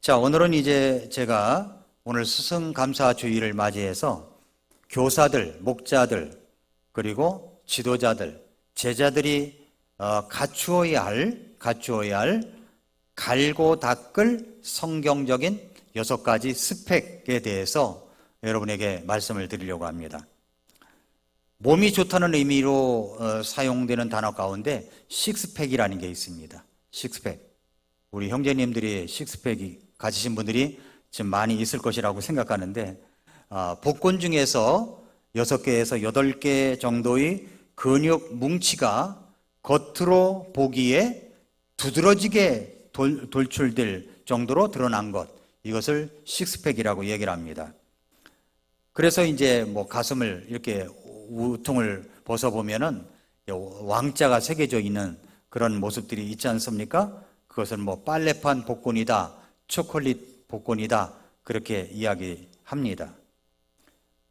자, 오늘은 이제 제가 오늘 스승감사주의를 맞이해서 교사들, 목자들, 그리고 지도자들, 제자들이 갖추어야 할 갈고 닦을 성경적인 6가지 스펙에 대해서 여러분에게 말씀을 드리려고 합니다. 몸이 좋다는 의미로 사용되는 단어 가운데 식스팩이라는 게 있습니다. 식스팩. 우리 형제님들이 식스팩이 가지신 분들이 지금 많이 있을 것이라고 생각하는데, 복근 중에서 6개에서 8개 정도의 근육 뭉치가 겉으로 보기에 두드러지게 돌출될 정도로 드러난 것, 이것을 식스팩이라고 얘기를 합니다. 그래서 이제 뭐 가슴을 이렇게 우통을 벗어보면은 왕자가 새겨져 있는 그런 모습들이 있지 않습니까? 그것은 뭐 빨래판 복근이다, 초콜릿 복근이다, 그렇게 이야기합니다.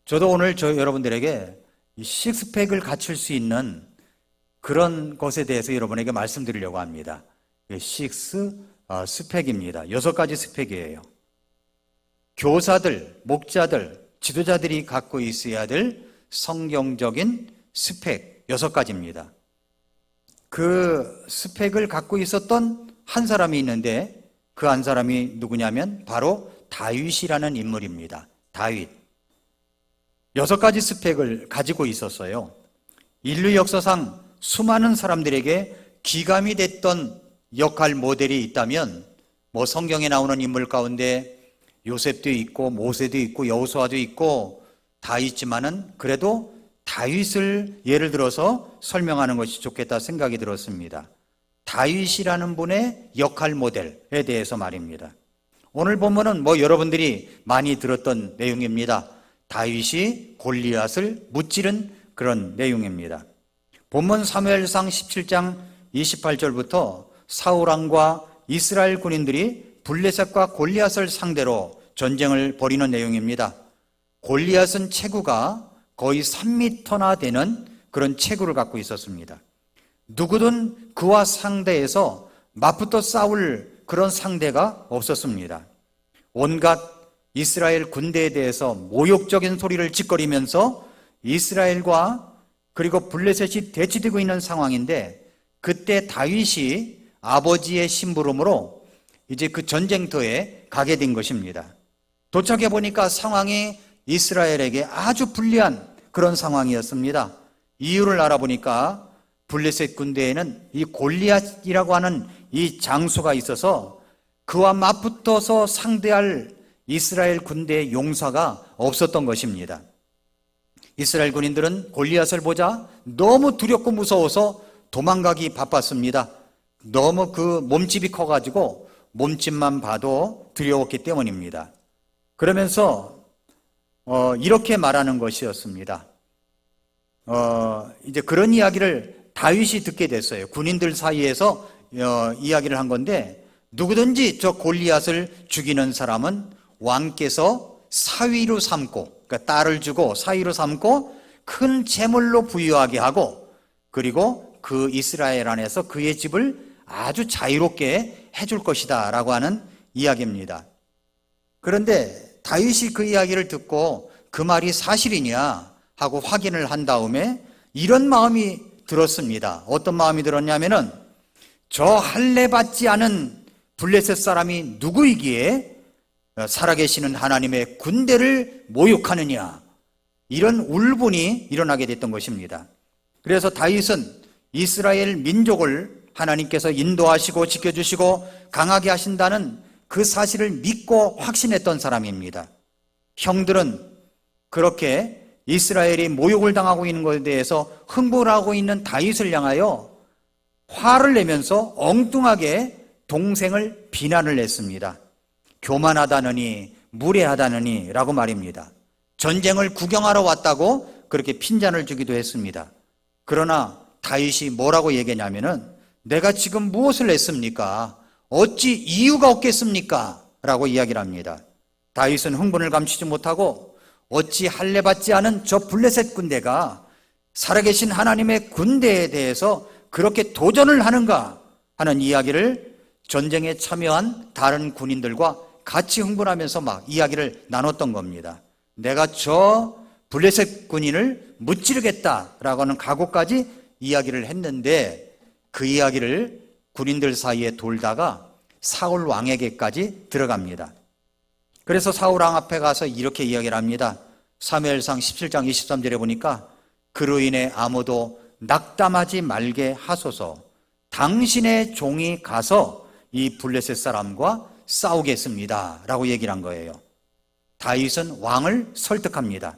저도 오늘 여러분들에게 이 식스팩을 갖출 수 있는 그런 것에 대해서 여러분에게 말씀드리려고 합니다. 스펙입니다. 6가지 스펙이에요. 교사들, 목자들, 지도자들이 갖고 있어야 될 성경적인 스펙 6가지입니다. 그 스펙을 갖고 있었던 한 사람이 있는데, 그 한 사람이 누구냐면 바로 다윗이라는 인물입니다. 다윗. 6가지 스펙을 가지고 있었어요. 인류 역사상 수많은 사람들에게 기감이 됐던 역할 모델이 있다면, 뭐 성경에 나오는 인물 가운데 요셉도 있고 모세도 있고 여호수아도 있고 다 있지만은 그래도 다윗을 예를 들어서 설명하는 것이 좋겠다 생각이 들었습니다. 다윗이라는 분의 역할 모델에 대해서 말입니다. 오늘 본문은 뭐 여러분들이 많이 들었던 내용입니다. 다윗이 골리앗을 무찌른 그런 내용입니다. 본문 사무엘상 17장 28절부터 사울왕과 이스라엘 군인들이 블레셋과 골리앗을 상대로 전쟁을 벌이는 내용입니다. 골리앗은 체구가 거의 3m나 되는 그런 체구를 갖고 있었습니다. 누구든 그와 상대해서 맞붙어 싸울 그런 상대가 없었습니다. 온갖 이스라엘 군대에 대해서 모욕적인 소리를 짓거리면서 이스라엘과 그리고 블레셋이 대치되고 있는 상황인데, 그때 다윗이 아버지의 심부름으로 이제 그 전쟁터에 가게 된 것입니다. 도착해 보니까 상황이 이스라엘에게 아주 불리한 그런 상황이었습니다. 이유를 알아보니까 블레셋 군대에는 이 골리앗이라고 하는 이 장수가 있어서 그와 맞붙어서 상대할 이스라엘 군대의 용사가 없었던 것입니다. 이스라엘 군인들은 골리앗을 보자 너무 두렵고 무서워서 도망가기 바빴습니다. 너무 그 몸집이 커가지고 몸집만 봐도 두려웠기 때문입니다. 그러면서 이렇게 말하는 것이었습니다. 이제 그런 이야기를 다윗이 듣게 됐어요. 군인들 사이에서 이야기를 한 건데, 누구든지 저 골리앗을 죽이는 사람은 왕께서 사위로 삼고, 그러니까 딸을 주고 사위로 삼고 큰 재물로 부유하게 하고, 그리고 그 이스라엘 안에서 그의 집을 아주 자유롭게 해줄 것이다 라고 하는 이야기입니다. 그런데 다윗이 그 이야기를 듣고 그 말이 사실이냐 하고 확인을 한 다음에 이런 마음이 들었습니다. 어떤 마음이 들었냐면은, 저 할례 받지 않은 블레셋 사람이 누구이기에 살아계시는 하나님의 군대를 모욕하느냐, 이런 울분이 일어나게 됐던 것입니다. 그래서 다윗은 이스라엘 민족을 하나님께서 인도하시고 지켜주시고 강하게 하신다는 그 사실을 믿고 확신했던 사람입니다. 형들은 그렇게 이스라엘이 모욕을 당하고 있는 것에 대해서 흥분을 하고 있는 다윗을 향하여 화를 내면서 엉뚱하게 동생을 비난을 했습니다. 교만하다느니 무례하다느니 라고 말입니다. 전쟁을 구경하러 왔다고 그렇게 핀잔을 주기도 했습니다. 그러나 다윗이 뭐라고 얘기했냐면은, 내가 지금 무엇을 했습니까? 어찌 이유가 없겠습니까? 라고 이야기를 합니다. 다윗은 흥분을 감추지 못하고, 어찌 할례 받지 않은 저 블레셋 군대가 살아계신 하나님의 군대에 대해서 그렇게 도전을 하는가 하는 이야기를 전쟁에 참여한 다른 군인들과 같이 흥분하면서 막 이야기를 나눴던 겁니다. 내가 저 블레셋 군인을 무찌르겠다라고 하는 각오까지 이야기를 했는데 그 이야기를 군인들 사이에 돌다가 사울 왕에게까지 들어갑니다. 그래서 사울 왕 앞에 가서 이렇게 이야기를 합니다. 사무엘상 17장 23절에 보니까 그로 인해 아무도 낙담하지 말게 하소서. 당신의 종이 가서 이 블레셋 사람과 싸우겠습니다 라고 얘기를 한 거예요. 다윗은 왕을 설득합니다.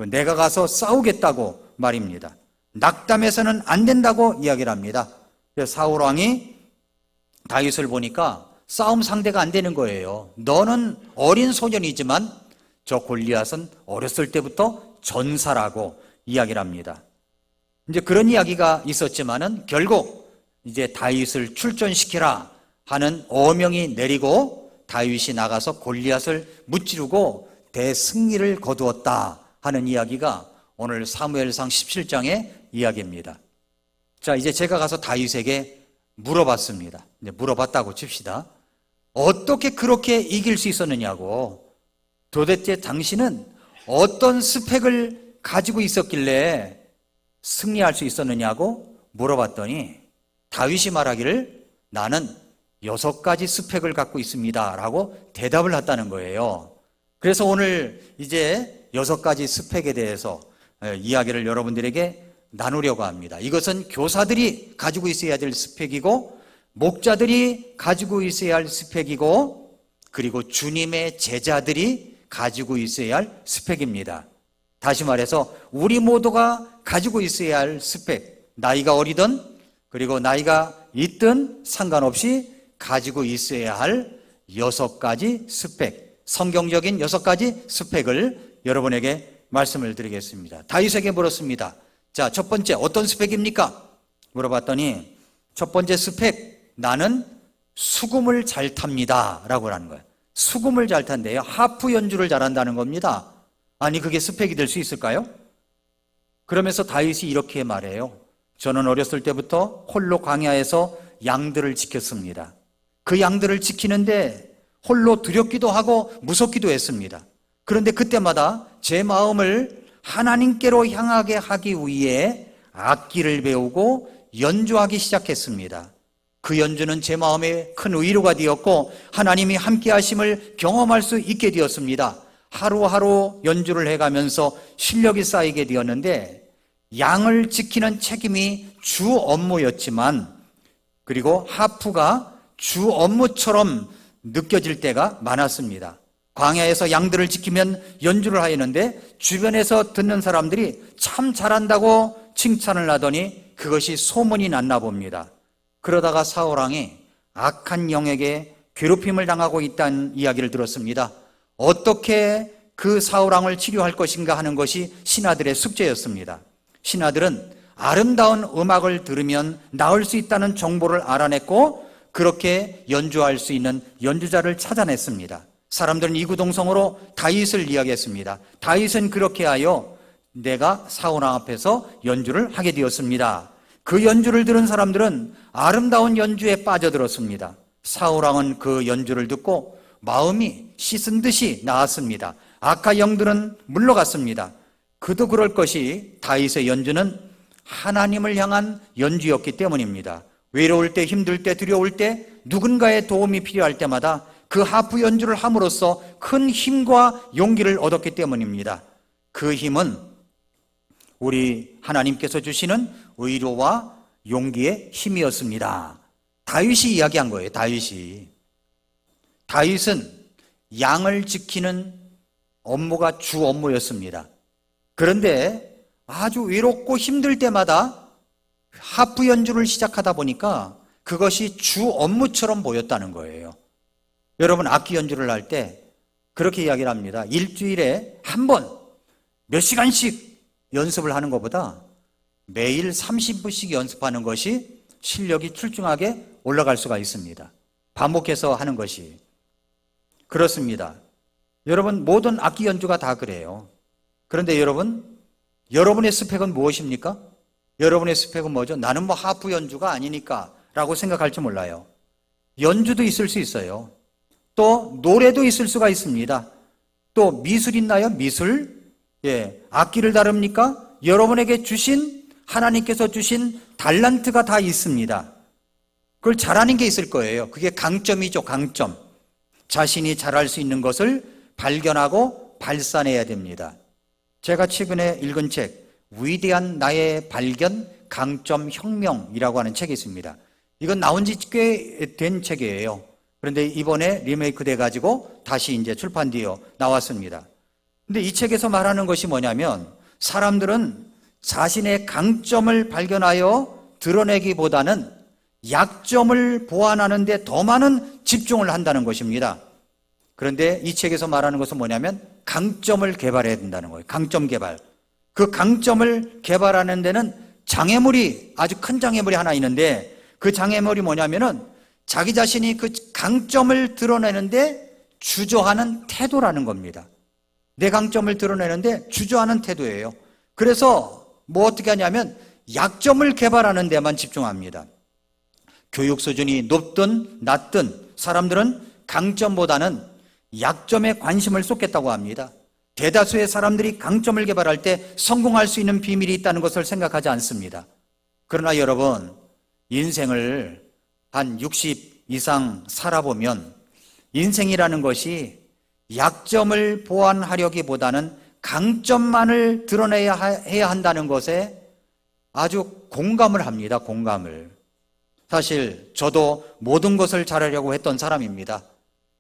내가 가서 싸우겠다고 말입니다. 낙담해서는 안 된다고 이야기를 합니다. 사울 왕이 다윗을 보니까 싸움 상대가 안 되는 거예요. 너는 어린 소년이지만 저 골리앗은 어렸을 때부터 전사라고 이야기를 합니다. 이제 그런 이야기가 있었지만은 결국 이제 다윗을 출전시키라 하는 어명이 내리고 다윗이 나가서 골리앗을 무찌르고 대승리를 거두었다 하는 이야기가 오늘 사무엘상 17장의 이야기입니다. 자, 이제 제가 가서 다윗에게 물어봤습니다. 이제 물어봤다고 칩시다. 어떻게 그렇게 이길 수 있었느냐고. 도대체 당신은 어떤 스펙을 가지고 있었길래 승리할 수 있었느냐고 물어봤더니 다윗이 말하기를 나는 6가지 스펙을 갖고 있습니다 라고 대답을 했다는 거예요. 그래서 오늘 이제 6가지 스펙에 대해서 이야기를 여러분들에게 나누려고 합니다. 이것은 교사들이 가지고 있어야 될 스펙이고 목자들이 가지고 있어야 할 스펙이고 그리고 주님의 제자들이 가지고 있어야 할 스펙입니다. 다시 말해서 우리 모두가 가지고 있어야 할 스펙, 나이가 어리든 그리고 나이가 있든 상관없이 가지고 있어야 할 6가지 스펙, 성경적인 6가지 스펙을 여러분에게 말씀을 드리겠습니다. 다윗에게 물었습니다. 자, 첫 번째 어떤 스펙입니까? 물어봤더니 첫 번째 스펙, 나는 수금을 잘 탑니다 라고 하는 거예요. 수금을 잘 탄대요. 하프 연주를 잘한다는 겁니다. 아니 그게 스펙이 될 수 있을까요? 그러면서 다윗이 이렇게 말해요. 저는 어렸을 때부터 홀로 광야에서 양들을 지켰습니다. 그 양들을 지키는데 홀로 두렵기도 하고 무섭기도 했습니다. 그런데 그때마다 제 마음을 하나님께로 향하게 하기 위해 악기를 배우고 연주하기 시작했습니다. 그 연주는 제 마음에 큰 위로가 되었고 하나님이 함께 하심을 경험할 수 있게 되었습니다. 하루하루 연주를 해가면서 실력이 쌓이게 되었는데 양을 지키는 책임이 주 업무였지만 그리고 하프가 주 업무처럼 느껴질 때가 많았습니다. 광야에서 양들을 지키면 연주를 하였는데 주변에서 듣는 사람들이 참 잘한다고 칭찬을 하더니 그것이 소문이 났나 봅니다. 그러다가 사울왕이 악한 영에게 괴롭힘을 당하고 있다는 이야기를 들었습니다. 어떻게 그 사울왕을 치료할 것인가 하는 것이 신하들의 숙제였습니다. 신하들은 아름다운 음악을 들으면 나을 수 있다는 정보를 알아냈고 그렇게 연주할 수 있는 연주자를 찾아냈습니다. 사람들은 이구동성으로 다윗을 이야기했습니다. 다윗은 그렇게 하여 내가 사울왕 앞에서 연주를 하게 되었습니다. 그 연주를 들은 사람들은 아름다운 연주에 빠져들었습니다. 사울왕은 그 연주를 듣고 마음이 씻은 듯이 나았습니다. 악한 영들은 물러갔습니다. 그도 그럴 것이 다윗의 연주는 하나님을 향한 연주였기 때문입니다. 외로울 때, 힘들 때, 두려울 때, 누군가의 도움이 필요할 때마다 그 하프 연주를 함으로써 큰 힘과 용기를 얻었기 때문입니다. 그 힘은 우리 하나님께서 주시는 의로와 용기의 힘이었습니다. 다윗이 이야기한 거예요. 다윗은 양을 지키는 업무가 주 업무였습니다. 그런데 아주 외롭고 힘들 때마다 하프 연주를 시작하다 보니까 그것이 주 업무처럼 보였다는 거예요. 여러분 악기 연주를 할 때 그렇게 이야기를 합니다. 일주일에 한 번 몇 시간씩 연습을 하는 것보다 매일 30분씩 연습하는 것이 실력이 출중하게 올라갈 수가 있습니다. 반복해서 하는 것이. 그렇습니다. 여러분 모든 악기 연주가 다 그래요. 그런데 여러분의 스펙은 무엇입니까? 여러분의 스펙은 뭐죠? 나는 뭐 하프 연주가 아니니까 라고 생각할지 몰라요. 연주도 있을 수 있어요. 또 노래도 있을 수가 있습니다. 또 미술 있나요? 미술? 예, 악기를 다룹니까? 여러분에게 주신, 하나님께서 주신 달란트가 다 있습니다. 그걸 잘하는 게 있을 거예요. 그게 강점이죠, 강점. 자신이 잘할 수 있는 것을 발견하고 발산해야 됩니다. 제가 최근에 읽은 책, 위대한 나의 발견, 강점 혁명이라고 하는 책이 있습니다. 이건 나온 지 꽤 된 책이에요. 그런데 이번에 리메이크 돼가지고 다시 이제 출판되어 나왔습니다. 근데 이 책에서 말하는 것이 뭐냐면, 사람들은 자신의 강점을 발견하여 드러내기보다는 약점을 보완하는 데 더 많은 집중을 한다는 것입니다. 그런데 이 책에서 말하는 것은 뭐냐면 강점을 개발해야 된다는 거예요. 강점 개발. 그 강점을 개발하는 데는 장애물이, 아주 큰 장애물이 하나 있는데, 그 장애물이 뭐냐면은 자기 자신이 그 강점을 드러내는데 주저하는 태도라는 겁니다. 내 강점을 드러내는데 주저하는 태도예요. 그래서 뭐 어떻게 하냐면 약점을 개발하는 데만 집중합니다. 교육 수준이 높든 낮든 사람들은 강점보다는 약점에 관심을 쏟겠다고 합니다. 대다수의 사람들이 강점을 개발할 때 성공할 수 있는 비밀이 있다는 것을 생각하지 않습니다. 그러나 여러분, 인생을 한 60 이상 살아보면 인생이라는 것이 약점을 보완하려기보다는 강점만을 드러내야 해야 한다는 것에 아주 공감을 합니다. 공감을. 사실 저도 모든 것을 잘하려고 했던 사람입니다.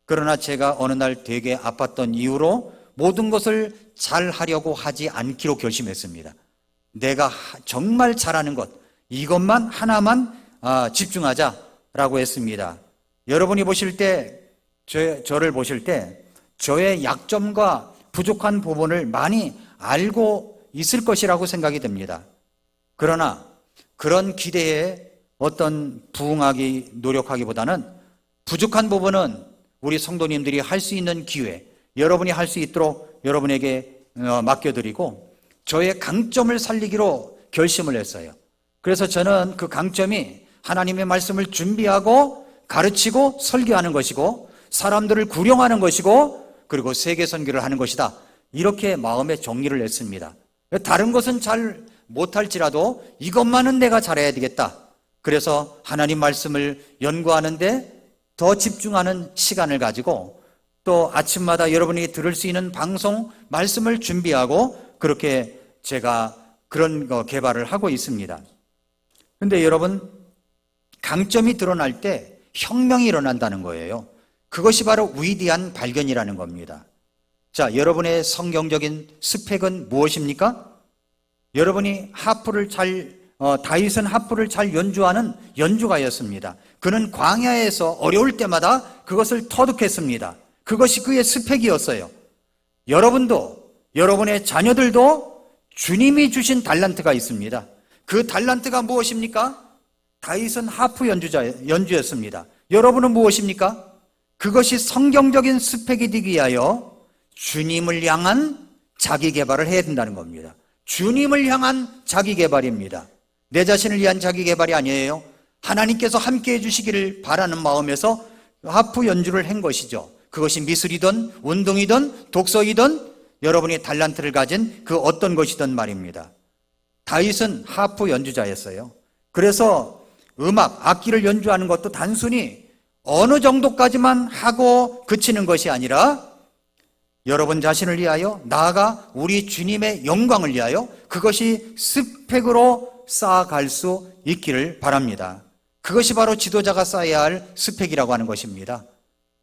그러나 제가 어느 날 되게 아팠던 이유로 모든 것을 잘하려고 하지 않기로 결심했습니다. 내가 정말 잘하는 것, 이것만 하나만 집중하자라고 했습니다. 여러분이 보실 때, 저를 보실 때 저의 약점과 부족한 부분을 많이 알고 있을 것이라고 생각이 됩니다. 그러나 그런 기대에 어떤 부응하기 노력하기보다는 부족한 부분은 우리 성도님들이 할 수 있는 기회, 여러분이 할 수 있도록 여러분에게 맡겨드리고 저의 강점을 살리기로 결심을 했어요. 그래서 저는 그 강점이 하나님의 말씀을 준비하고 가르치고 설교하는 것이고 사람들을 구령하는 것이고 그리고 세계 선교를 하는 것이다. 이렇게 마음에 정리를 했습니다. 다른 것은 잘 못할지라도 이것만은 내가 잘해야 되겠다. 그래서 하나님 말씀을 연구하는데 더 집중하는 시간을 가지고 또 아침마다 여러분이 들을 수 있는 방송 말씀을 준비하고 그렇게 제가 그런 거 개발을 하고 있습니다. 그런데 여러분, 강점이 드러날 때 혁명이 일어난다는 거예요. 그것이 바로 위대한 발견이라는 겁니다. 자, 여러분의 성경적인 스펙은 무엇입니까? 여러분이 다윗은 하프를 잘 연주하는 연주가였습니다. 그는 광야에서 어려울 때마다 그것을 터득했습니다. 그것이 그의 스펙이었어요. 여러분도, 여러분의 자녀들도 주님이 주신 달란트가 있습니다. 그 달란트가 무엇입니까? 다윗은 하프 연주였습니다. 여러분은 무엇입니까? 그것이 성경적인 스펙이 되기 위하여 주님을 향한 자기 개발을 해야 된다는 겁니다. 주님을 향한 자기 개발입니다. 내 자신을 위한 자기 개발이 아니에요. 하나님께서 함께 해주시기를 바라는 마음에서 하프 연주를 한 것이죠. 그것이 미술이든 운동이든 독서이든 여러분이 달란트를 가진 그 어떤 것이든 말입니다. 다윗은 하프 연주자였어요. 그래서 악기를 연주하는 것도 단순히 어느 정도까지만 하고 그치는 것이 아니라 여러분 자신을 위하여, 나아가 우리 주님의 영광을 위하여 그것이 스펙으로 쌓아갈 수 있기를 바랍니다. 그것이 바로 지도자가 쌓아야 할 스펙이라고 하는 것입니다.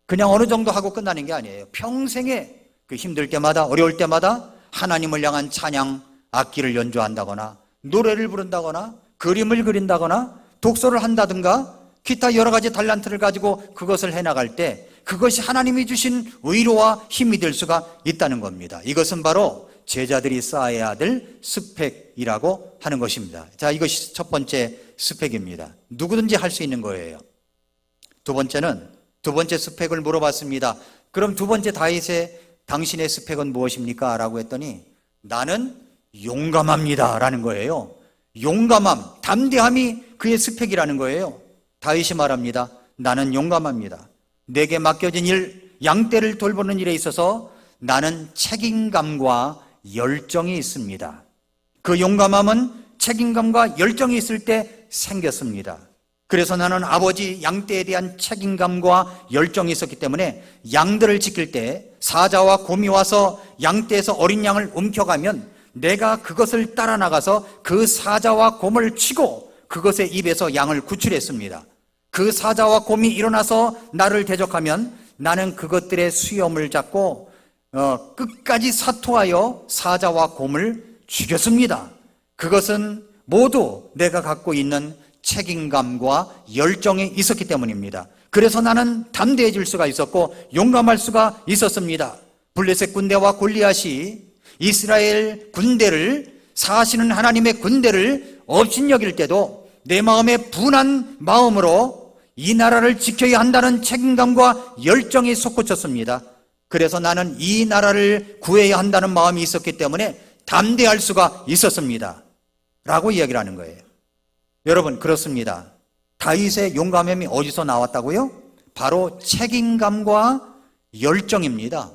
그냥 어느 정도 하고 끝나는 게 아니에요. 평생에 그 힘들 때마다, 어려울 때마다 하나님을 향한 찬양, 악기를 연주한다거나 노래를 부른다거나 그림을 그린다거나 독서를 한다든가 기타 여러 가지 달란트를 가지고 그것을 해나갈 때 그것이 하나님이 주신 위로와 힘이 될 수가 있다는 겁니다. 이것은 바로 제자들이 쌓아야 될 스펙이라고 하는 것입니다. 자, 이것이 첫 번째 스펙입니다. 누구든지 할 수 있는 거예요. 두 번째 스펙을 물어봤습니다. 그럼 두 번째 다윗의 당신의 스펙은 무엇입니까? 라고 했더니 나는 용감합니다 라는 거예요. 용감함, 담대함이 그의 스펙이라는 거예요. 다윗이 말합니다. 나는 용감합니다. 내게 맡겨진 일, 양떼를 돌보는 일에 있어서 나는 책임감과 열정이 있습니다. 그 용감함은 책임감과 열정이 있을 때 생겼습니다. 그래서 나는 아버지 양떼에 대한 책임감과 열정이 있었기 때문에 양들을 지킬 때 사자와 곰이 와서 양떼에서 어린 양을 움켜가면 내가 그것을 따라 나가서 그 사자와 곰을 치고 그것의 입에서 양을 구출했습니다. 그 사자와 곰이 일어나서 나를 대적하면 나는 그것들의 수염을 잡고 끝까지 사투하여 사자와 곰을 죽였습니다. 그것은 모두 내가 갖고 있는 책임감과 열정이 있었기 때문입니다. 그래서 나는 담대해질 수가 있었고 용감할 수가 있었습니다. 블레셋 군대와 골리앗이 이스라엘 군대를, 사시는 하나님의 군대를 업신여길 때도 내 마음에 분한 마음으로 이 나라를 지켜야 한다는 책임감과 열정이 솟구쳤습니다. 그래서 나는 이 나라를 구해야 한다는 마음이 있었기 때문에 담대할 수가 있었습니다 라고 이야기를 하는 거예요. 여러분, 그렇습니다. 다윗의 용감함이 어디서 나왔다고요? 바로 책임감과 열정입니다.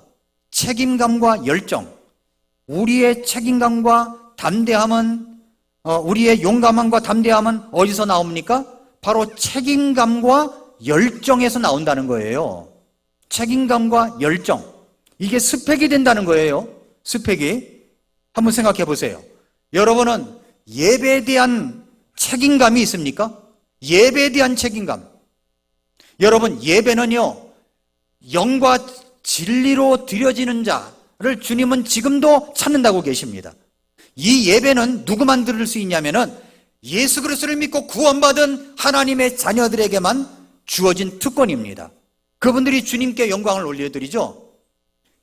책임감과 열정. 우리의 책임감과 담대함은, 우리의 용감함과 담대함은 어디서 나옵니까? 바로 책임감과 열정에서 나온다는 거예요. 책임감과 열정. 이게 스펙이 된다는 거예요. 스펙이. 한번 생각해 보세요. 여러분은 예배에 대한 책임감이 있습니까? 예배에 대한 책임감. 여러분, 예배는요, 영과 진리로 드려지는 자를 주님은 지금도 찾는다고 계십니다. 이 예배는 누구만 들을 수 있냐면은 예수 그리스도를 믿고 구원받은 하나님의 자녀들에게만 주어진 특권입니다. 그분들이 주님께 영광을 올려드리죠.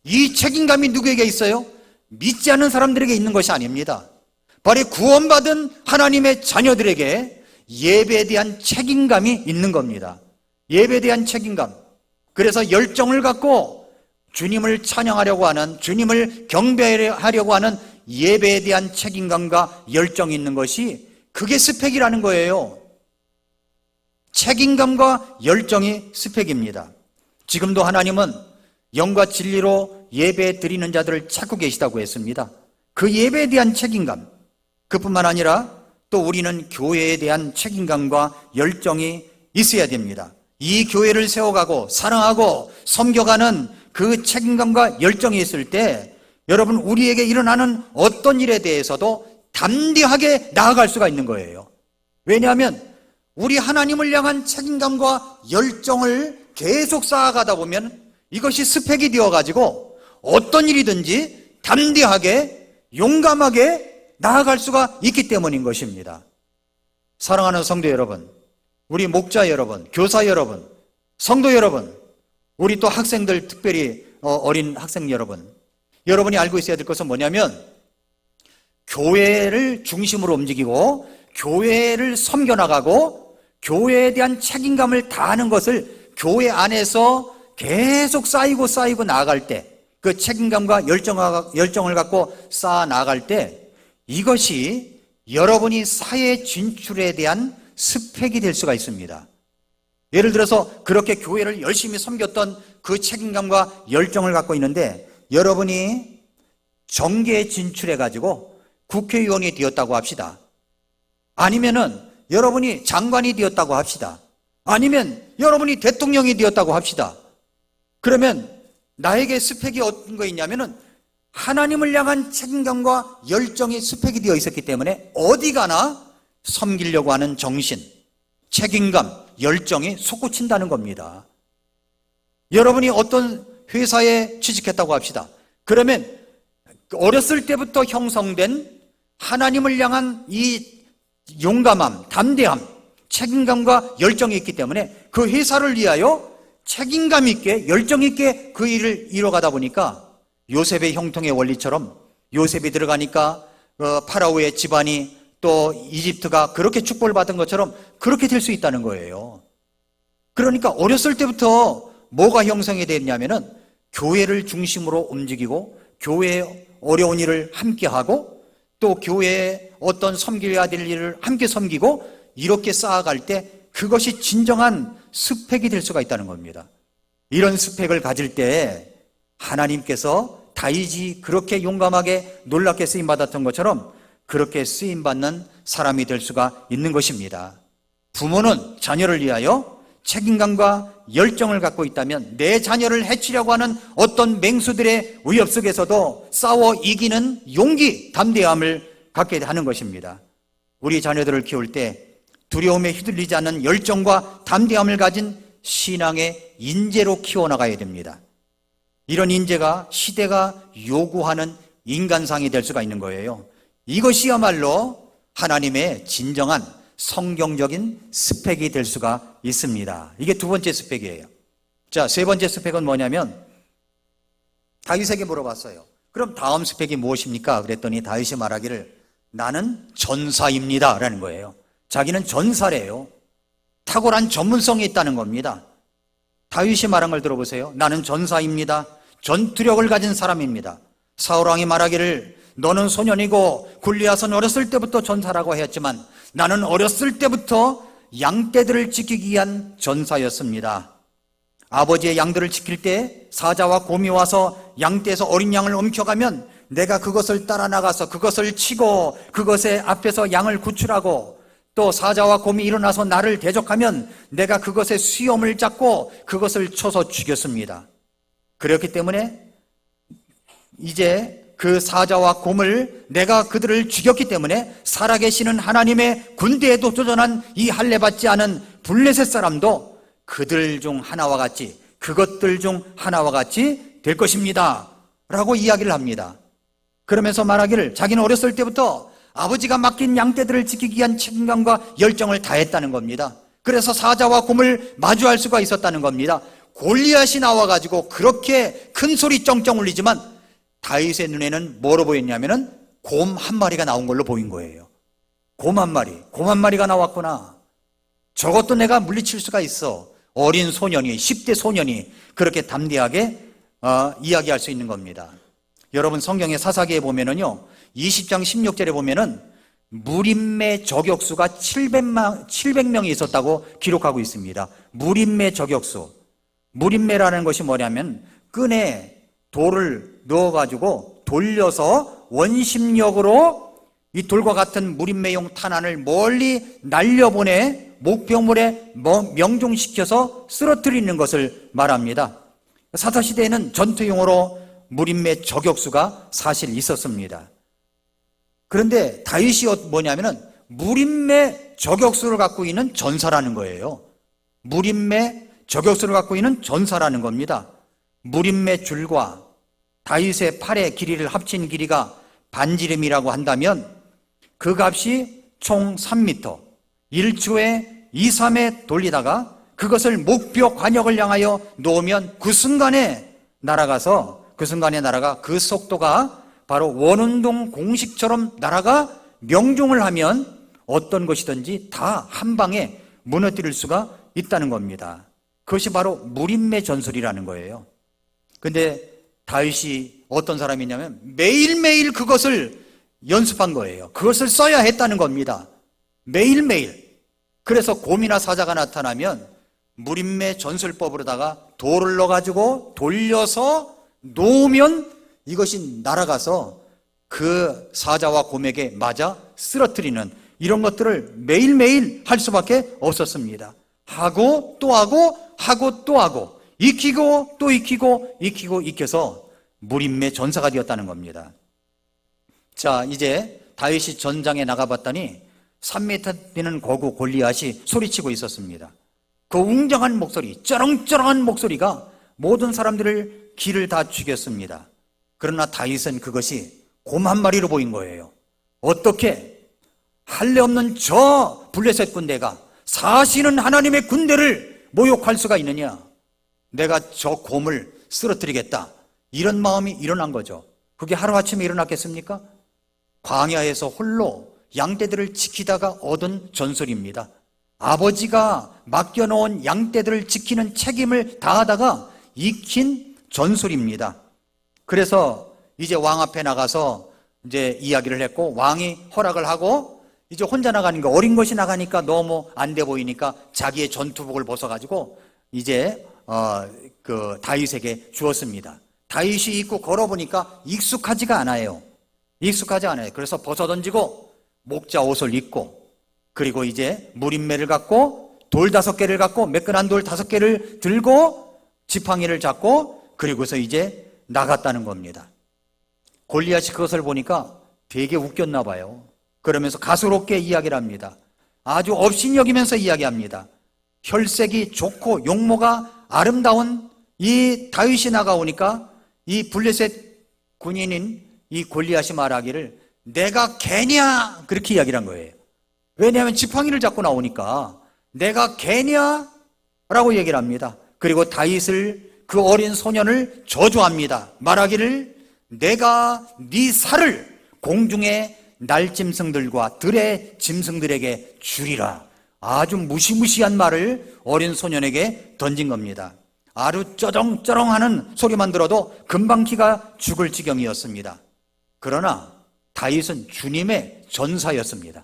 이 책임감이 누구에게 있어요? 믿지 않는 사람들에게 있는 것이 아닙니다. 바로 구원받은 하나님의 자녀들에게 예배에 대한 책임감이 있는 겁니다. 예배에 대한 책임감. 그래서 열정을 갖고 주님을 찬양하려고 하는, 주님을 경배하려고 하는 예배에 대한 책임감과 열정이 있는 것이, 그게 스펙이라는 거예요. 책임감과 열정이 스펙입니다. 지금도 하나님은 영과 진리로 예배 드리는 자들을 찾고 계시다고 했습니다. 그 예배에 대한 책임감, 그뿐만 아니라 또 우리는 교회에 대한 책임감과 열정이 있어야 됩니다. 이 교회를 세워가고 사랑하고 섬겨가는 그 책임감과 열정이 있을 때 여러분, 우리에게 일어나는 어떤 일에 대해서도 담대하게 나아갈 수가 있는 거예요. 왜냐하면 우리 하나님을 향한 책임감과 열정을 계속 쌓아가다 보면 이것이 스펙이 되어가지고 어떤 일이든지 담대하게 용감하게 나아갈 수가 있기 때문인 것입니다. 사랑하는 성도 여러분, 우리 목자 여러분, 교사 여러분, 성도 여러분, 우리 또 학생들, 특별히 어린 학생 여러분, 여러분이 알고 있어야 될 것은 뭐냐면 교회를 중심으로 움직이고 교회를 섬겨나가고 교회에 대한 책임감을 다하는 것을 교회 안에서 계속 쌓이고 나아갈 때, 그 책임감과 열정을 갖고 쌓아 나아갈 때 이것이 여러분이 사회 진출에 대한 스펙이 될 수가 있습니다. 예를 들어서 그렇게 교회를 열심히 섬겼던 그 책임감과 열정을 갖고 있는데 여러분이 정계에 진출해가지고 국회의원이 되었다고 합시다. 아니면은 여러분이 장관이 되었다고 합시다. 아니면 여러분이 대통령이 되었다고 합시다. 그러면 나에게 스펙이 어떤 거 있냐면은 하나님을 향한 책임감과 열정이 스펙이 되어 있었기 때문에 어디 가나 섬기려고 하는 정신, 책임감, 열정이 솟구친다는 겁니다. 여러분이 어떤 회사에 취직했다고 합시다. 그러면 어렸을 때부터 형성된 하나님을 향한 이 용감함, 담대함, 책임감과 열정이 있기 때문에 그 회사를 위하여 책임감 있게, 열정 있게 그 일을 이뤄가다 보니까 요셉의 형통의 원리처럼 요셉이 들어가니까 파라오의 집안이 또 이집트가 그렇게 축복을 받은 것처럼 그렇게 될 수 있다는 거예요. 그러니까 어렸을 때부터 뭐가 형성이 됐냐면은 교회를 중심으로 움직이고 교회의 어려운 일을 함께 하고 또 교회에 어떤 섬겨야 될 일을 함께 섬기고 이렇게 쌓아갈 때 그것이 진정한 스펙이 될 수가 있다는 겁니다. 이런 스펙을 가질 때 하나님께서 다윗이 그렇게 용감하게 놀랍게 쓰임받았던 것처럼 그렇게 쓰임받는 사람이 될 수가 있는 것입니다. 부모는 자녀를 위하여 책임감과 열정을 갖고 있다면 내 자녀를 해치려고 하는 어떤 맹수들의 위협 속에서도 싸워 이기는 용기, 담대함을 갖게 하는 것입니다. 우리 자녀들을 키울 때 두려움에 휘둘리지 않는 열정과 담대함을 가진 신앙의 인재로 키워나가야 됩니다. 이런 인재가 시대가 요구하는 인간상이 될 수가 있는 거예요. 이것이야말로 하나님의 진정한 성경적인 스펙이 될 수가 있습니다. 이게 두 번째 스펙이에요. 자, 세 번째 스펙은 뭐냐면 다윗에게 물어봤어요. 그럼 다음 스펙이 무엇입니까? 그랬더니 다윗이 말하기를 나는 전사입니다 라는 거예요. 자기는 전사래요. 탁월한 전문성이 있다는 겁니다. 다윗이 말한 걸 들어보세요. 나는 전사입니다. 전투력을 가진 사람입니다. 사울왕이 말하기를 너는 소년이고 골리앗은 어렸을 때부터 전사라고 했지만 나는 어렸을 때부터 양떼들을 지키기 위한 전사였습니다. 아버지의 양들을 지킬 때 사자와 곰이 와서 양떼에서 어린 양을 옮겨가면 내가 그것을 따라 나가서 그것을 치고 그것의 앞에서 양을 구출하고 또 사자와 곰이 일어나서 나를 대적하면 내가 그것의 수염을 잡고 그것을 쳐서 죽였습니다. 그렇기 때문에 이제 그 사자와 곰을 내가 그들을 죽였기 때문에 살아계시는 하나님의 군대에도 도전한 이 할례받지 않은 블레셋 사람도 그들 중 하나와 같이 그것들 중 하나와 같이 될 것입니다 라고 이야기를 합니다. 그러면서 말하기를 자기는 어렸을 때부터 아버지가 맡긴 양떼들을 지키기 위한 책임감과 열정을 다했다는 겁니다. 그래서 사자와 곰을 마주할 수가 있었다는 겁니다. 골리앗이 나와가지고 그렇게 큰 소리 쩡쩡 울리지만 다윗의 눈에는 뭐로 보였냐면은 곰 한 마리가 나온 걸로 보인 거예요. 곰 한 마리가 나왔구나. 저것도 내가 물리칠 수가 있어. 어린 소년이, 10대 소년이 그렇게 담대하게 이야기할 수 있는 겁니다. 여러분 성경의 사사기에 보면은요 20장 16절에 보면은 무림매 저격수가 700명이 있었다고 기록하고 있습니다. 무림매 저격수. 무림매라는 것이 뭐냐면 끈에 돌을 넣어가지고 돌려서 원심력으로 이 돌과 같은 무림매용 탄환을 멀리 날려보내 목표물에 명중시켜서 쓰러뜨리는 것을 말합니다. 사사시대에는 전투용으로 무림매 저격수가 사실 있었습니다. 그런데 다윗이 뭐냐면은 무림매 저격수를 갖고 있는 전사라는 거예요. 무림매 저격수를 갖고 있는 전사라는 겁니다. 무림매 줄과 다윗의 팔의 길이를 합친 길이가 반지름이라고 한다면 그 값이 총 3m 1초에 2, 3회 돌리다가 그것을 목표 관역을 향하여 놓으면 그 순간에 날아가 그 속도가 바로 원운동 공식처럼 날아가 명중을 하면 어떤 것이든지 다 한 방에 무너뜨릴 수가 있다는 겁니다. 그것이 바로 무림매 전술이라는 거예요. 근데 다윗이 어떤 사람이냐면 매일매일 그것을 연습한 거예요. 그것을 써야 했다는 겁니다. 매일매일. 그래서 곰이나 사자가 나타나면 무림매 전술법으로다가 돌을 넣어가지고 돌려서 놓으면 이것이 날아가서 그 사자와 곰에게 맞아 쓰러뜨리는 이런 것들을 매일매일 할 수밖에 없었습니다. 하고 또 하고 또 하고 익히고 또 익히고 익혀서 무림매 전사가 되었다는 겁니다. 자, 이제 다윗이 전장에 나가봤더니 3m 되는 거구 골리앗이 소리치고 있었습니다. 그 웅장한 목소리, 쩌렁쩌렁한 목소리가 모든 사람들을 기를 다 죽였습니다. 그러나 다윗은 그것이 곰 한 마리로 보인 거예요. 어떻게 할례 없는 저 블레셋 군대가 사시는 하나님의 군대를 모욕할 수가 있느냐? 내가 저 곰을 쓰러뜨리겠다. 이런 마음이 일어난 거죠. 그게 하루아침에 일어났겠습니까? 광야에서 홀로 양떼들을 지키다가 얻은 전설입니다. 아버지가 맡겨놓은 양떼들을 지키는 책임을 다하다가 익힌 전설입니다. 그래서 이제 왕 앞에 나가서 이제 이야기를 했고 왕이 허락을 하고 이제 혼자 나가니까 어린 것이 나가니까 너무 안 돼 보이니까 자기의 전투복을 벗어가지고 이제 다윗에게 주었습니다. 다윗이 입고 걸어보니까 익숙하지가 않아요. 익숙하지 않아요. 그래서 벗어던지고 목자 옷을 입고, 그리고 이제 무림매를 갖고 돌 5개를 갖고 매끈한 돌 5개를 들고 지팡이를 잡고, 그리고서 이제 나갔다는 겁니다. 골리앗이 그것을 보니까 되게 웃겼나 봐요. 그러면서 가소롭게 이야기를 합니다. 아주 업신여기면서 이야기합니다. 혈색이 좋고 용모가 아름다운 이 다윗이 나가오니까 이 블레셋 군인인 이 골리앗이 말하기를 내가 개냐? 그렇게 이야기를 한 거예요. 왜냐하면 지팡이를 잡고 나오니까 내가 개냐? 라고 얘기를 합니다. 그리고 다윗을, 그 어린 소년을 저주합니다. 말하기를 내가 네 살을 공중의 날짐승들과 들의 짐승들에게 주리라. 아주 무시무시한 말을 어린 소년에게 던진 겁니다. 아주 쩌렁쩌렁하는 소리만 들어도 금방 기가 죽을 지경이었습니다. 그러나 다윗은 주님의 전사였습니다.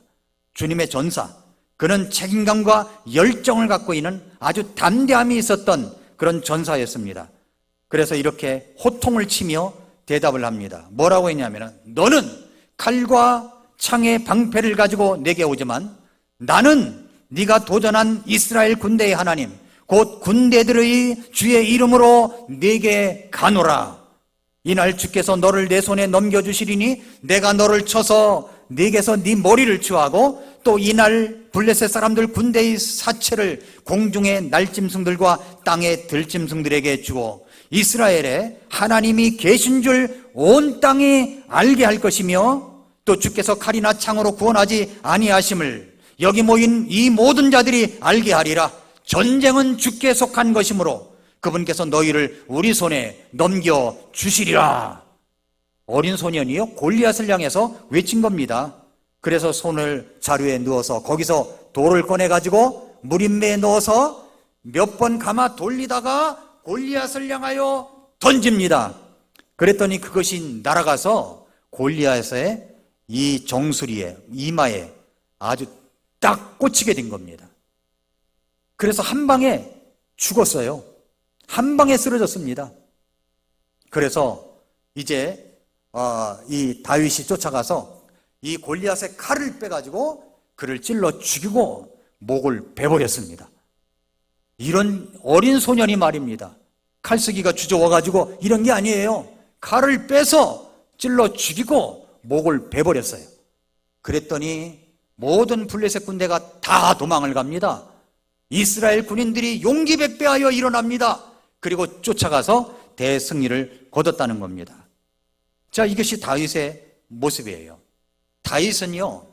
주님의 전사. 그는 책임감과 열정을 갖고 있는 아주 담대함이 있었던 그런 전사였습니다. 그래서 이렇게 호통을 치며 대답을 합니다. 뭐라고 했냐면, 너는 칼과 창의 방패를 가지고 내게 오지만 나는 네가 도전한 이스라엘 군대의 하나님, 곧 군대들의 주의 이름으로 네게 가노라. 이날 주께서 너를 내 손에 넘겨주시리니 내가 너를 쳐서 네게서 네 머리를 취하고, 또 이날 블레셋 사람들 군대의 사체를 공중의 날짐승들과 땅의 들짐승들에게 주고 이스라엘에 하나님이 계신 줄 온 땅이 알게 할 것이며, 또 주께서 칼이나 창으로 구원하지 아니하심을 여기 모인 이 모든 자들이 알게 하리라. 전쟁은 주께 속한 것이므로 그분께서 너희를 우리 손에 넘겨주시리라. 어린 소년이요, 골리앗을 향해서 외친 겁니다. 그래서 손을 자루에 누워서 거기서 돌을 꺼내가지고 무림매에 넣어서 몇 번 감아 돌리다가 골리앗을 향하여 던집니다. 그랬더니 그것이 날아가서 골리앗의 이 정수리에, 이마에 아주 딱 꽂히게 된 겁니다. 그래서 한 방에 죽었어요. 한 방에 쓰러졌습니다. 그래서 이제 이 다윗이 쫓아가서 이 골리앗의 칼을 빼가지고 그를 찔러 죽이고 목을 베버렸습니다. 이런 어린 소년이 말입니다. 칼쓰기가 주저워가지고 이런 게 아니에요. 칼을 빼서 찔러 죽이고 목을 베버렸어요. 그랬더니 모든 블레셋 군대가 다 도망을 갑니다. 이스라엘 군인들이 용기백배하여 일어납니다. 그리고 쫓아가서 대승리를 거뒀다는 겁니다. 자, 이것이 다윗의 모습이에요. 다윗은요,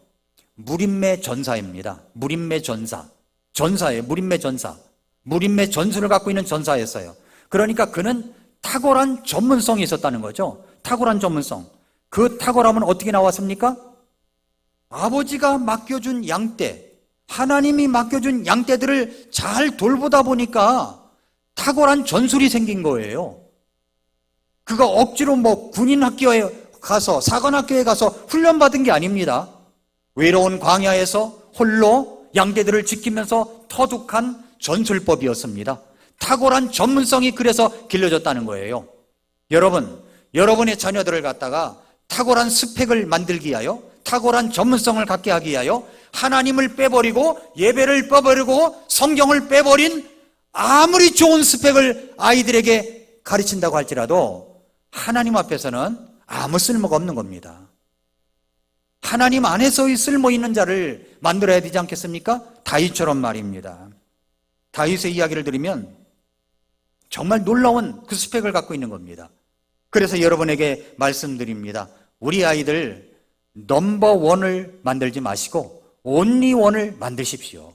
무림매 전사입니다. 무림매 전사. 전사예요. 무림매 전사. 무림매 전술을 갖고 있는 전사였어요. 그러니까 그는 탁월한 전문성이 있었다는 거죠. 탁월한 전문성. 그 탁월함은 어떻게 나왔습니까? 아버지가 맡겨준 양떼, 하나님이 맡겨준 양떼들을 잘 돌보다 보니까 탁월한 전술이 생긴 거예요. 그가 억지로 군인 학교에 가서, 사관학교에 가서 훈련받은 게 아닙니다. 외로운 광야에서 홀로 양떼들을 지키면서 터득한 전술법이었습니다. 탁월한 전문성이 그래서 길러졌다는 거예요. 여러분, 여러분의 자녀들을 갖다가 탁월한 스펙을 만들기 위하여, 탁월한 전문성을 갖게 하기 위하여 하나님을 빼버리고 예배를 빼버리고 성경을 빼버린 아무리 좋은 스펙을 아이들에게 가르친다고 할지라도 하나님 앞에서는 아무 쓸모가 없는 겁니다. 하나님 안에서의 쓸모 있는 자를 만들어야 되지 않겠습니까? 다윗처럼 말입니다. 다윗의 이야기를 들으면 정말 놀라운 그 스펙을 갖고 있는 겁니다. 그래서 여러분에게 말씀드립니다. 우리 아이들 넘버원을 만들지 마시고 온리원을 만드십시오.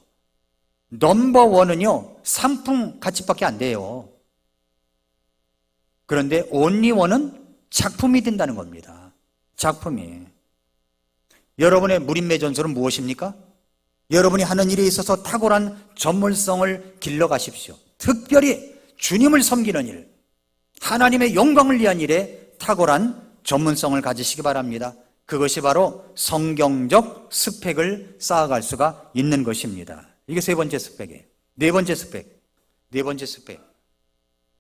넘버원은요, 상품 가치밖에 안 돼요. 그런데 온리원은 작품이 된다는 겁니다. 작품이. 여러분의 무림매 전술은 무엇입니까? 여러분이 하는 일에 있어서 탁월한 전문성을 길러가십시오. 특별히 주님을 섬기는 일, 하나님의 영광을 위한 일에 탁월한 전문성을 가지시기 바랍니다. 그것이 바로 성경적 스펙을 쌓아갈 수가 있는 것입니다. 이게 세 번째 스펙이에요. 네 번째 스펙.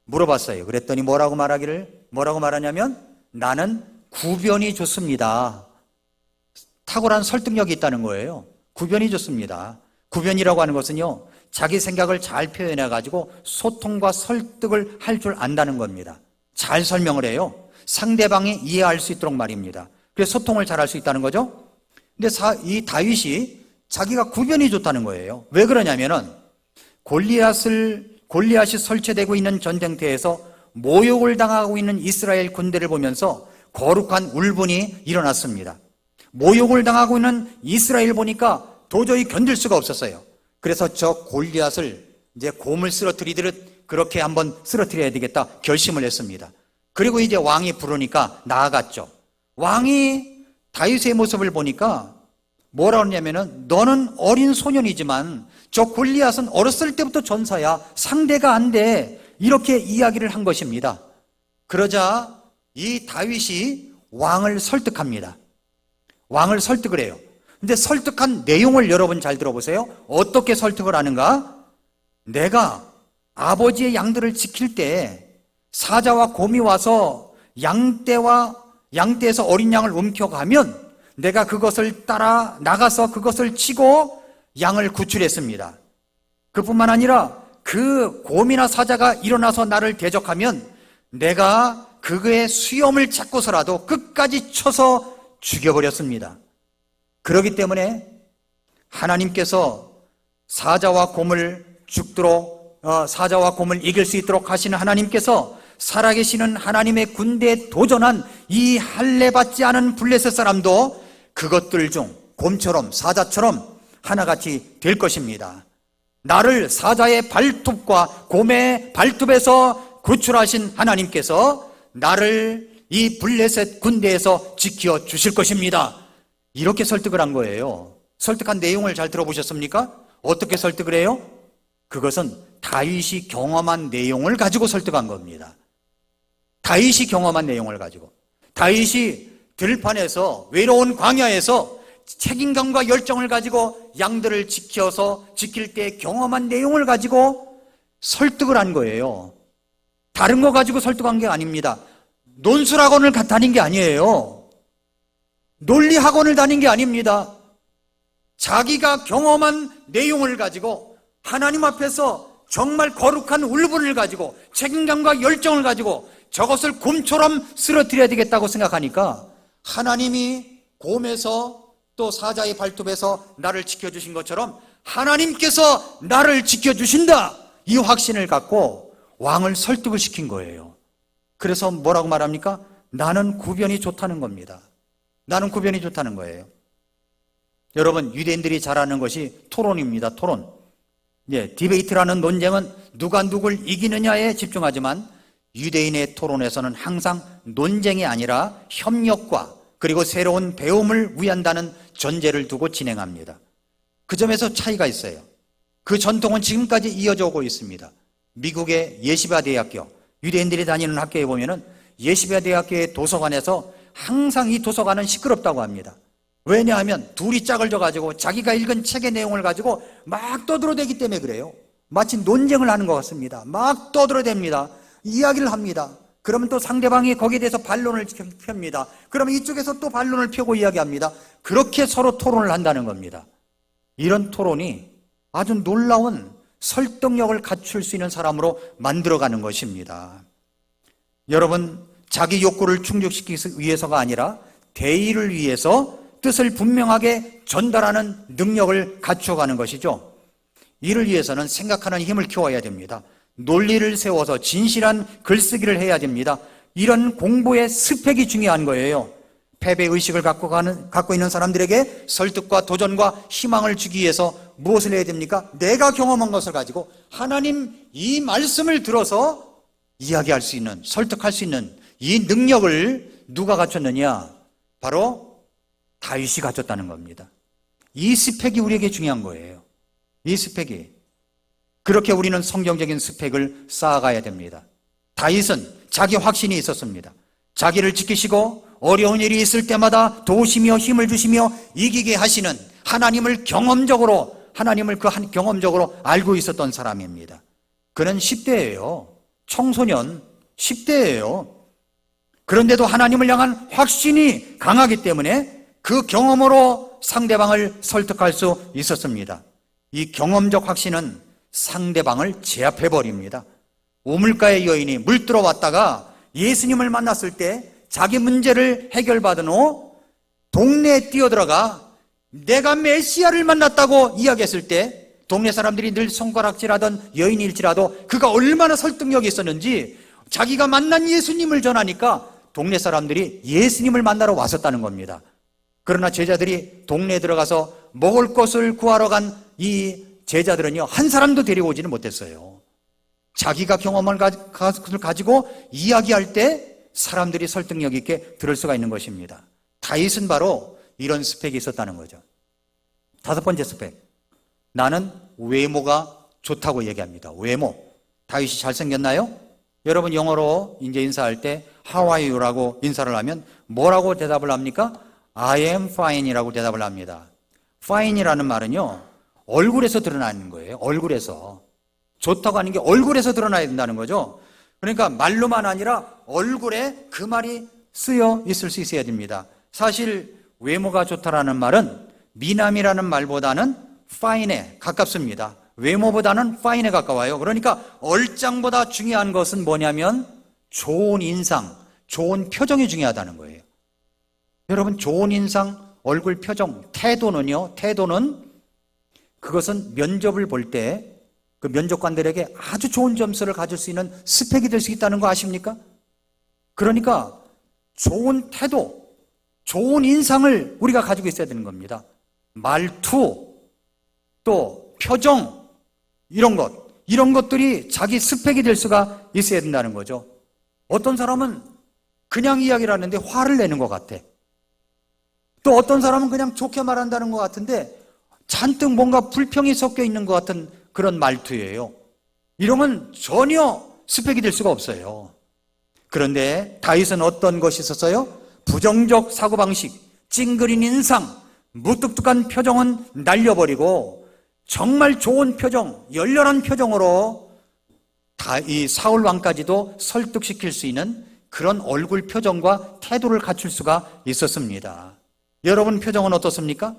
물어봤어요. 그랬더니 뭐라고 말하냐면 나는 구변이 좋습니다. 탁월한 설득력이 있다는 거예요. 구변이 좋습니다. 구변이라고 하는 것은요, 자기 생각을 잘 표현해가지고 소통과 설득을 할 줄 안다는 겁니다. 잘 설명을 해요. 상대방이 이해할 수 있도록 말입니다. 그래서 소통을 잘 할 수 있다는 거죠. 근데 이 다윗이 자기가 구변이 좋다는 거예요. 왜 그러냐면은 골리앗이 설치되고 있는 전쟁터에서 모욕을 당하고 있는 이스라엘 군대를 보면서 거룩한 울분이 일어났습니다. 모욕을 당하고 있는 이스라엘 보니까 도저히 견딜 수가 없었어요. 그래서 저 골리앗을 이제 곰을 쓰러뜨리듯 그렇게 한번 쓰러뜨려야 되겠다 결심을 했습니다. 그리고 이제 왕이 부르니까 나아갔죠. 왕이 다윗의 모습을 보니까 뭐라 그러냐면은 너는 어린 소년이지만 저 골리앗은 어렸을 때부터 전사야. 상대가 안 돼. 이렇게 이야기를 한 것입니다. 그러자 이 다윗이 왕을 설득합니다. 왕을 설득을 해요. 근데 설득한 내용을 여러분 잘 들어보세요. 어떻게 설득을 하는가? 내가 아버지의 양들을 지킬 때 사자와 곰이 와서 양떼에서 어린 양을 움켜가면 내가 그것을 따라 나가서 그것을 치고 양을 구출했습니다. 그뿐만 아니라 그 곰이나 사자가 일어나서 나를 대적하면 내가 그거의 수염을 잡고서라도 끝까지 쳐서 죽여버렸습니다. 그렇기 때문에 하나님께서 사자와 곰을 이길 수 있도록 하시는 하나님께서 살아계시는 하나님의 군대에 도전한 이 할례받지 않은 블레셋 사람도 그것들 중 곰처럼 사자처럼 하나같이 될 것입니다. 나를 사자의 발톱과 곰의 발톱에서 구출하신 하나님께서 나를 이 블레셋 군대에서 지켜 주실 것입니다. 이렇게 설득을 한 거예요. 설득한 내용을 잘 들어보셨습니까? 어떻게 설득을 해요? 그것은 다윗이 경험한 내용을 가지고 설득한 겁니다. 다윗이 경험한 내용을 가지고, 다윗이 들판에서 외로운 광야에서 책임감과 열정을 가지고 양들을 지킬 때 경험한 내용을 가지고 설득을 한 거예요. 다른 거 가지고 설득한 게 아닙니다. 논술학원을 다닌 게 아니에요. 논리학원을 다닌 게 아닙니다. 자기가 경험한 내용을 가지고 하나님 앞에서 정말 거룩한 울분을 가지고 책임감과 열정을 가지고 저것을 곰처럼 쓰러뜨려야 되겠다고 생각하니까 하나님이 곰에서 또 사자의 발톱에서 나를 지켜주신 것처럼 하나님께서 나를 지켜주신다, 이 확신을 갖고 왕을 설득을 시킨 거예요. 그래서 뭐라고 말합니까? 나는 구변이 좋다는 겁니다. 나는 구변이 좋다는 거예요. 여러분, 유대인들이 잘하는 것이 토론입니다. 토론. 디베이트라는 논쟁은 누가 누굴 이기느냐에 집중하지만 유대인의 토론에서는 항상 논쟁이 아니라 협력과 그리고 새로운 배움을 위한다는 전제를 두고 진행합니다. 그 점에서 차이가 있어요. 그 전통은 지금까지 이어져 오고 있습니다. 미국의 예시바 대학교, 유대인들이 다니는 학교에 보면은 예시바 대학교의 도서관에서 항상 이 도서관은 시끄럽다고 합니다. 왜냐하면 둘이 짝을 져가지고 자기가 읽은 책의 내용을 가지고 막 떠들어대기 때문에 그래요. 마치 논쟁을 하는 것 같습니다. 막 떠들어댑니다. 이야기를 합니다. 그러면 또 상대방이 거기에 대해서 반론을 펴니다. 그러면 이쪽에서 또 반론을 펴고 이야기합니다. 그렇게 서로 토론을 한다는 겁니다. 이런 토론이 아주 놀라운 설득력을 갖출 수 있는 사람으로 만들어가는 것입니다. 여러분, 자기 욕구를 충족시키기 위해서가 아니라 대의를 위해서 뜻을 분명하게 전달하는 능력을 갖춰가는 것이죠. 이를 위해서는 생각하는 힘을 키워야 됩니다. 논리를 세워서 진실한 글쓰기를 해야 됩니다. 이런 공부의 스펙이 중요한 거예요. 패배의식을 갖고 있는 사람들에게 설득과 도전과 희망을 주기 위해서 무엇을 해야 됩니까? 내가 경험한 것을 가지고 하나님 이 말씀을 들어서 이야기할 수 있는, 설득할 수 있는 이 능력을 누가 갖췄느냐? 바로 다윗이 갖췄다는 겁니다. 이 스펙이 우리에게 중요한 거예요. 이 스펙이. 그렇게 우리는 성경적인 스펙을 쌓아가야 됩니다. 다윗은 자기 확신이 있었습니다. 자기를 지키시고 어려운 일이 있을 때마다 도우시며 힘을 주시며 이기게 하시는 하나님을 경험적으로 알고 있었던 사람입니다. 그는 10대예요. 청소년 10대예요. 그런데도 하나님을 향한 확신이 강하기 때문에 그 경험으로 상대방을 설득할 수 있었습니다. 이 경험적 확신은 상대방을 제압해버립니다. 우물가의 여인이 물 들어왔다가 예수님을 만났을 때 자기 문제를 해결받은 후 동네에 뛰어들어가 내가 메시아를 만났다고 이야기했을 때 동네 사람들이 늘 손가락질하던 여인일지라도 그가 얼마나 설득력이 있었는지 자기가 만난 예수님을 전하니까 동네 사람들이 예수님을 만나러 왔었다는 겁니다. 그러나 제자들이 동네에 들어가서 먹을 것을 구하러 간 이 제자들은요, 한 사람도 데려오지는 못했어요. 자기가 경험을 가지고 이야기할 때 사람들이 설득력 있게 들을 수가 있는 것입니다. 다윗은 바로 이런 스펙이 있었다는 거죠. 다섯 번째 스펙, 나는 외모가 좋다고 얘기합니다. 외모. 다윗이 잘생겼나요? 여러분 영어로 이제 인사할 때 How are you라고 인사를 하면 뭐라고 대답을 합니까? I am fine이라고 대답을 합니다. fine이라는 말은요, 얼굴에서 드러나는 거예요. 얼굴에서. 좋다고 하는 게 얼굴에서 드러나야 된다는 거죠. 그러니까 말로만 아니라 얼굴에 그 말이 쓰여 있을 수 있어야 됩니다. 사실 외모가 좋다라는 말은 미남이라는 말보다는 fine에 가깝습니다. 외모보다는 fine에 가까워요. 그러니까 얼짱보다 중요한 것은 뭐냐면 좋은 인상, 좋은 표정이 중요하다는 거예요. 여러분, 좋은 인상, 얼굴 표정, 태도는요, 태도는 그것은 면접을 볼 때 그 면접관들에게 아주 좋은 점수를 가질 수 있는 스펙이 될 수 있다는 거 아십니까? 그러니까 좋은 태도, 좋은 인상을 우리가 가지고 있어야 되는 겁니다. 말투, 또 표정, 이런 것들이 자기 스펙이 될 수가 있어야 된다는 거죠. 어떤 사람은 그냥 이야기를 하는데 화를 내는 것 같아. 또 어떤 사람은 그냥 좋게 말한다는 것 같은데 잔뜩 뭔가 불평이 섞여 있는 것 같은 그런 말투예요. 이러면 전혀 스펙이 될 수가 없어요. 그런데 다윗은 어떤 것이 있었어요? 부정적 사고방식, 찡그린 인상, 무뚝뚝한 표정은 날려버리고 정말 좋은 표정, 열렬한 표정으로 이 사울 왕까지도 설득시킬 수 있는 그런 얼굴 표정과 태도를 갖출 수가 있었습니다. 여러분 표정은 어떻습니까?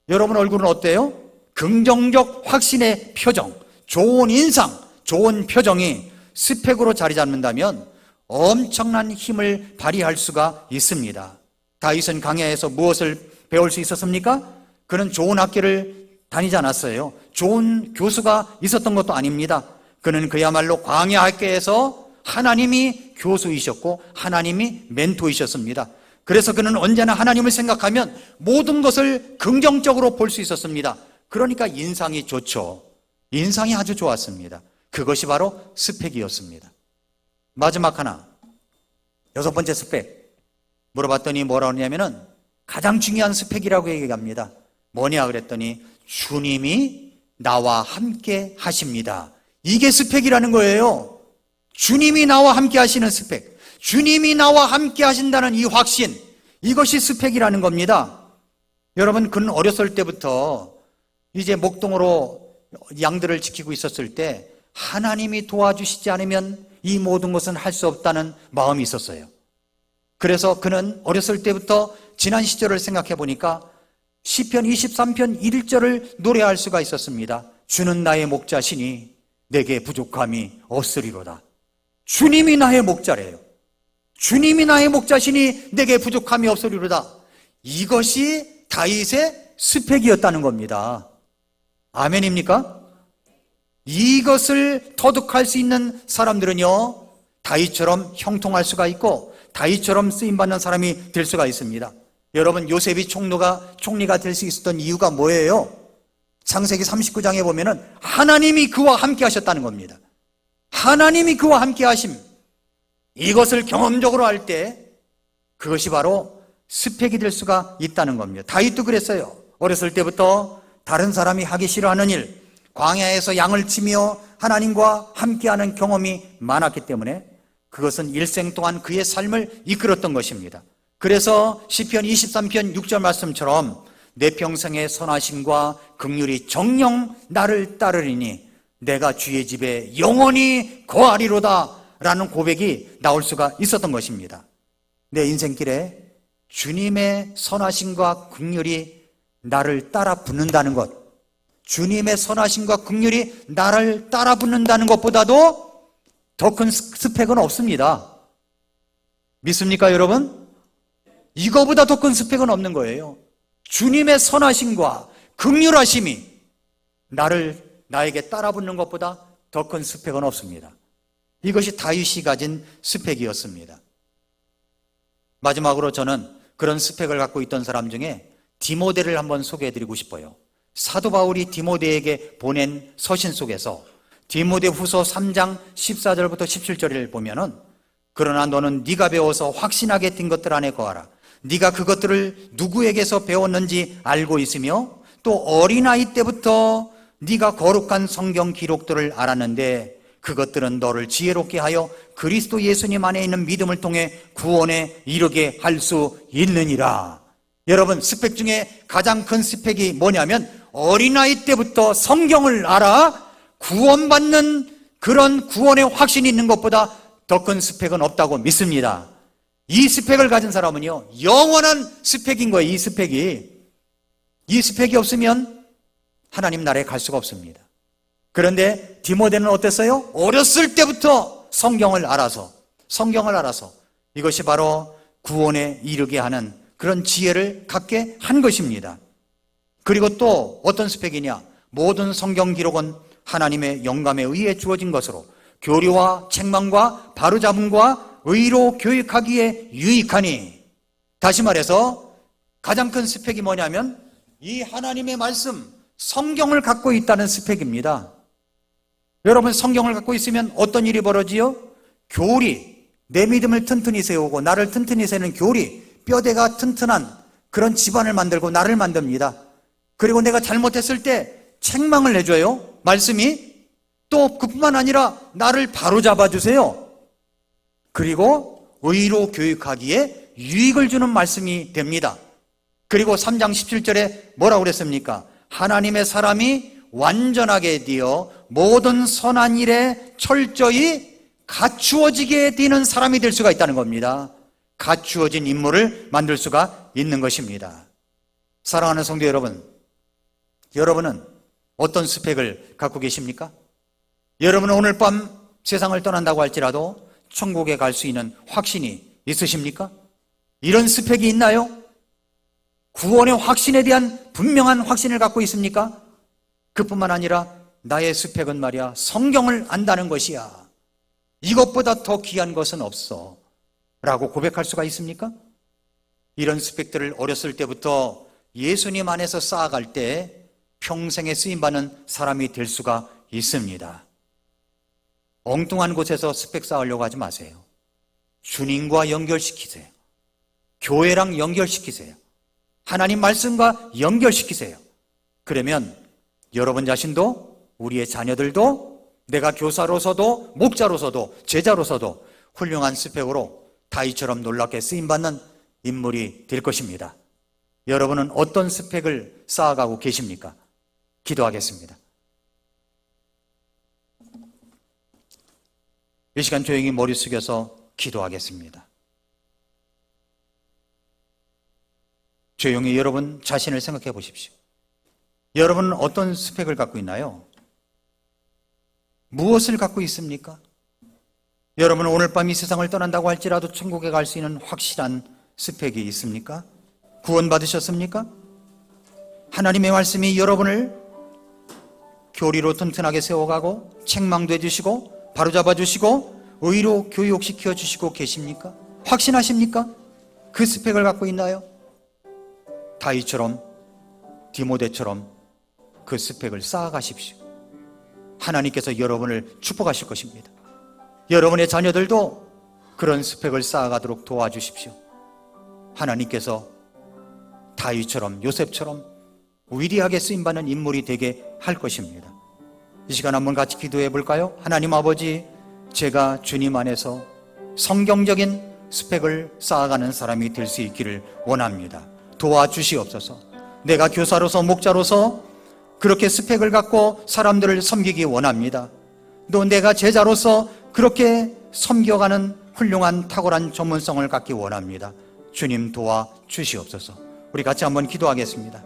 여러분 얼굴은 어때요? 긍정적 확신의 표정, 좋은 인상, 좋은 표정이 스펙으로 자리 잡는다면 엄청난 힘을 발휘할 수가 있습니다. 다윗은 광야에서 무엇을 배울 수 있었습니까? 그는 좋은 학교를 다니지 않았어요. 좋은 교수가 있었던 것도 아닙니다. 그는 그야말로 광야 학교에서 하나님이 교수이셨고 하나님이 멘토이셨습니다. 그래서 그는 언제나 하나님을 생각하면 모든 것을 긍정적으로 볼 수 있었습니다. 그러니까 인상이 좋죠. 인상이 아주 좋았습니다. 그것이 바로 스펙이었습니다. 마지막 하나, 여섯 번째 스펙. 물어봤더니 뭐라고 하냐면은 가장 중요한 스펙이라고 얘기합니다. 뭐냐 그랬더니 주님이 나와 함께 하십니다. 이게 스펙이라는 거예요. 주님이 나와 함께 하시는 스펙. 주님이 나와 함께 하신다는 이 확신, 이것이 스펙이라는 겁니다. 여러분, 그는 어렸을 때부터 이제 목동으로 양들을 지키고 있었을 때 하나님이 도와주시지 않으면 이 모든 것은 할 수 없다는 마음이 있었어요. 그래서 그는 어렸을 때부터 지난 시절을 생각해 보니까 시편 23편 1절을 노래할 수가 있었습니다. 주는 나의 목자시니 내게 부족함이 없으리로다. 주님이 나의 목자래요. 주님이 나의 목자시니 내게 부족함이 없으리로다. 이것이 다윗의 스펙이었다는 겁니다. 아멘입니까? 이것을 터득할 수 있는 사람들은요, 다윗처럼 형통할 수가 있고 다윗처럼 쓰임받는 사람이 될 수가 있습니다. 여러분, 요셉이 총리가 될 수 있었던 이유가 뭐예요? 창세기 39장에 보면은 하나님이 그와 함께 하셨다는 겁니다. 하나님이 그와 함께 하심, 이것을 경험적으로 할 때 그것이 바로 스펙이 될 수가 있다는 겁니다. 다윗도 그랬어요. 어렸을 때부터 다른 사람이 하기 싫어하는 일, 광야에서 양을 치며 하나님과 함께하는 경험이 많았기 때문에 그것은 일생 동안 그의 삶을 이끌었던 것입니다. 그래서 시편 23편 6절 말씀처럼 내 평생의 선하심과 긍휼이 정녕 나를 따르리니 내가 주의 집에 영원히 거하리로다 라는 고백이 나올 수가 있었던 것입니다. 내 인생길에 주님의 선하심과 긍휼이 나를 따라 붙는다는 것, 주님의 선하심과 긍휼이 나를 따라 붙는다는 것보다도 더 큰 스펙은 없습니다. 믿습니까, 여러분? 이거보다 더 큰 스펙은 없는 거예요. 주님의 선하심과 긍휼하심이 나에게 따라 붙는 것보다 더 큰 스펙은 없습니다. 이것이 다윗이 가진 스펙이었습니다. 마지막으로 저는 그런 스펙을 갖고 있던 사람 중에 디모데를 한번 소개해드리고 싶어요. 사도 바울이 디모데에게 보낸 서신 속에서 디모데 후서 3장 14절부터 17절을 보면은 그러나 너는 네가 배워서 확신하게 된 것들 안에 거하라. 네가 그것들을 누구에게서 배웠는지 알고 있으며 또 어린아이 때부터 네가 거룩한 성경 기록들을 알았는데 그것들은 너를 지혜롭게 하여 그리스도 예수님 안에 있는 믿음을 통해 구원에 이르게 할 수 있느니라. 여러분, 스펙 중에 가장 큰 스펙이 뭐냐면 어린아이 때부터 성경을 알아 구원받는 그런 구원의 확신이 있는 것보다 더 큰 스펙은 없다고 믿습니다. 이 스펙을 가진 사람은요, 영원한 스펙인 거예요. 이 스펙이 없으면 하나님 나라에 갈 수가 없습니다. 그런데 디모데는 어땠어요? 어렸을 때부터 성경을 알아서 이것이 바로 구원에 이르게 하는 그런 지혜를 갖게 한 것입니다. 그리고 또 어떤 스펙이냐? 모든 성경 기록은 하나님의 영감에 의해 주어진 것으로 교리와 책망과 바로잡음과 의로 교육하기에 유익하니. 다시 말해서 가장 큰 스펙이 뭐냐면 이 하나님의 말씀, 성경을 갖고 있다는 스펙입니다. 여러분, 성경을 갖고 있으면 어떤 일이 벌어지요? 교리, 내 믿음을 튼튼히 세우고 나를 튼튼히 세우는 교리, 뼈대가 튼튼한 그런 집안을 만들고 나를 만듭니다. 그리고 내가 잘못했을 때 책망을 해줘요. 말씀이. 또 그뿐만 아니라 나를 바로잡아 주세요. 그리고 의로 교육하기에 유익을 주는 말씀이 됩니다. 그리고 3장 17절에 뭐라고 그랬습니까? 하나님의 사람이 완전하게 되어 모든 선한 일에 철저히 갖추어지게 되는 사람이 될 수가 있다는 겁니다. 갖추어진 인물을 만들 수가 있는 것입니다. 사랑하는 성도 여러분, 여러분은 어떤 스펙을 갖고 계십니까? 여러분은 오늘 밤 세상을 떠난다고 할지라도 천국에 갈 수 있는 확신이 있으십니까? 이런 스펙이 있나요? 구원의 확신에 대한 분명한 확신을 갖고 있습니까? 그뿐만 아니라 나의 스펙은 말이야, 성경을 안다는 것이야. 이것보다 더 귀한 것은 없어 라고 고백할 수가 있습니까? 이런 스펙들을 어렸을 때부터 예수님 안에서 쌓아갈 때 평생에 쓰임받는 사람이 될 수가 있습니다. 엉뚱한 곳에서 스펙 쌓으려고 하지 마세요. 주님과 연결시키세요. 교회랑 연결시키세요. 하나님 말씀과 연결시키세요. 그러면 여러분 자신도, 우리의 자녀들도, 내가 교사로서도 목자로서도 제자로서도 훌륭한 스펙으로 다윗처럼 놀랍게 쓰임받는 인물이 될 것입니다. 여러분은 어떤 스펙을 쌓아가고 계십니까? 기도하겠습니다. 이 시간 조용히 머리 숙여서 기도하겠습니다. 조용히 여러분 자신을 생각해 보십시오. 여러분은 어떤 스펙을 갖고 있나요? 무엇을 갖고 있습니까? 여러분은 오늘 밤 이 세상을 떠난다고 할지라도 천국에 갈 수 있는 확실한 스펙이 있습니까? 구원받으셨습니까? 하나님의 말씀이 여러분을 교리로 튼튼하게 세워가고 책망도 해주시고 바로잡아 주시고 의로 교육시켜 주시고 계십니까? 확신하십니까? 그 스펙을 갖고 있나요? 다윗처럼, 디모데처럼 그 스펙을 쌓아가십시오. 하나님께서 여러분을 축복하실 것입니다. 여러분의 자녀들도 그런 스펙을 쌓아가도록 도와주십시오. 하나님께서 다윗처럼, 요셉처럼 위대하게 쓰임받는 인물이 되게 할 것입니다. 이 시간 한번 같이 기도해 볼까요? 하나님 아버지, 제가 주님 안에서 성경적인 스펙을 쌓아가는 사람이 될 수 있기를 원합니다. 도와주시옵소서. 내가 교사로서 목자로서 그렇게 스펙을 갖고 사람들을 섬기기 원합니다. 또 내가 제자로서 그렇게 섬겨가는 훌륭한 탁월한 전문성을 갖기 원합니다. 주님 도와 주시옵소서. 우리 같이 한번 기도하겠습니다.